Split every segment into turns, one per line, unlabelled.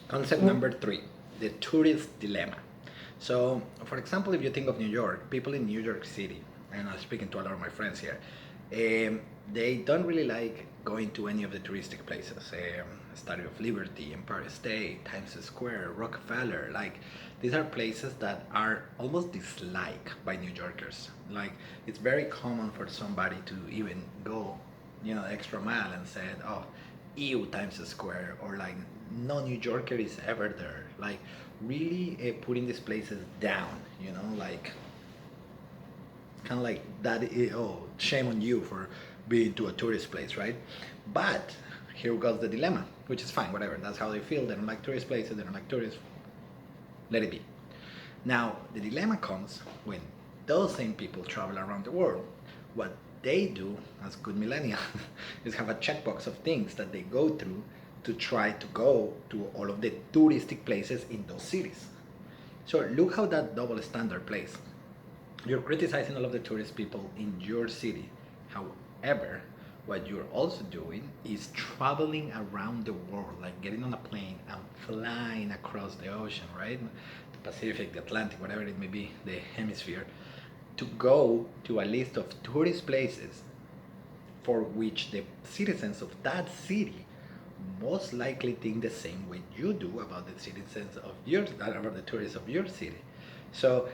Concept number 3, the tourist dilemma. So, for example, if you think of New York, people in New York City, and I'm speaking to a lot of my friends here, they don't really like going to any of the touristic places. Statue of Liberty, Empire State, Times Square, Rockefeller. Like, these are places that are almost disliked by New Yorkers. Like, it's very common for somebody to even go, extra mile and said, "Oh, ew, Times Square," or like, "No New Yorker is ever there." Like, really putting these places down, like kind of like that. Oh, shame on you for being to a tourist place, right? But here goes the dilemma, which is fine, whatever. That's how they feel. They don't like tourist places. They don't like tourists. Let it be. Now, the dilemma comes when those same people travel around the world. What they do as good millennials is have a checkbox of things that they go through to try to go to all of the touristic places in those cities. So look how that double standard plays. You're criticizing all of the tourist people in your city. However, what you're also doing is traveling around the world, like getting on a plane and flying across the ocean, right? The Pacific, the Atlantic, whatever it may be, the hemisphere, to go to a list of tourist places for which the citizens of that city most likely think the same way you do about the citizens of about the tourists of your city. So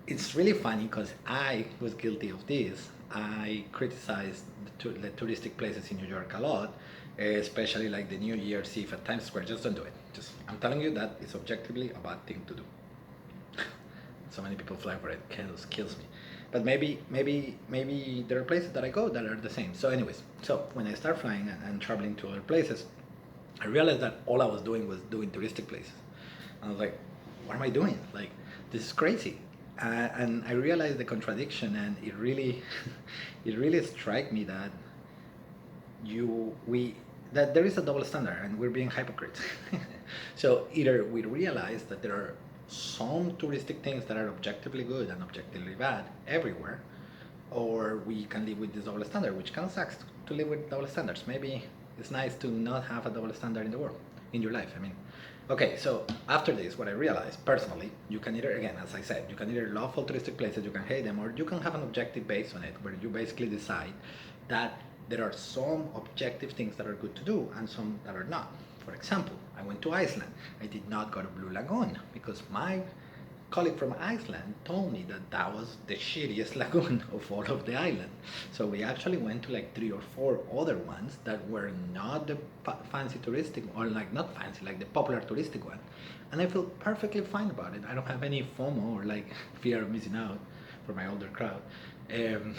it's really funny because I was guilty of this. I criticized the touristic places in New York a lot, especially like the New Year's Eve at Times Square. Just don't do it. Just I'm telling you that it's objectively a bad thing to do. So many people fly for it. Kills me. But maybe there are places that I go that are the same. So anyways, so when I start flying and traveling to other places, I realized that all I was doing was doing touristic places. I was like, what am I doing? Like, this is crazy. And I realized the contradiction, and it really, it really struck me that that there is a double standard, and we're being hypocrites. So either we realize that there are some touristic things that are objectively good and objectively bad everywhere, or we can live with this double standard, which kind of sucks to live with double standards. Maybe it's nice to not have a double standard in the world, in your life. I mean, okay, so after this, what I realized personally, you can either, again, as I said, you can either love all touristic places, you can hate them, or you can have an objective base on it, where you basically decide that there are some objective things that are good to do and some that are not. For example, I went to Iceland. I did not go to Blue Lagoon because my colleague from Iceland told me that that was the shittiest lagoon of all of the island. So we actually went to like 3 or 4 other ones that were not the fancy touristic, or like not fancy, like the popular touristic one. And I feel perfectly fine about it. I don't have any FOMO or like fear of missing out for my older crowd. Um,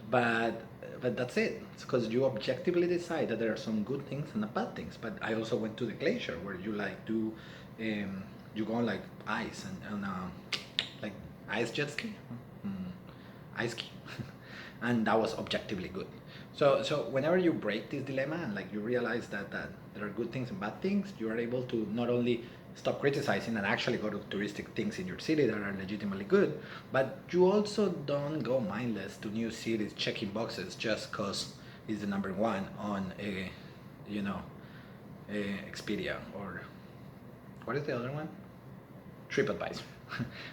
but but that's it. It's because you objectively decide that there are some good things and bad things. But I also went to the glacier where you like do you go on like ice and like ice jet ski, mm, ice ski, and that was objectively good. So whenever you break this dilemma and like you realize that there are good things and bad things, you are able to not only stop criticizing and actually go to touristic things in your city that are legitimately good, but you also don't go mindless to new cities checking boxes just because it's the number one on a, Expedia, or what is the other one? TripAdvisor,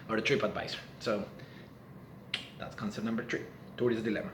or the TripAdvisor. So that's concept number 3, tourist dilemma.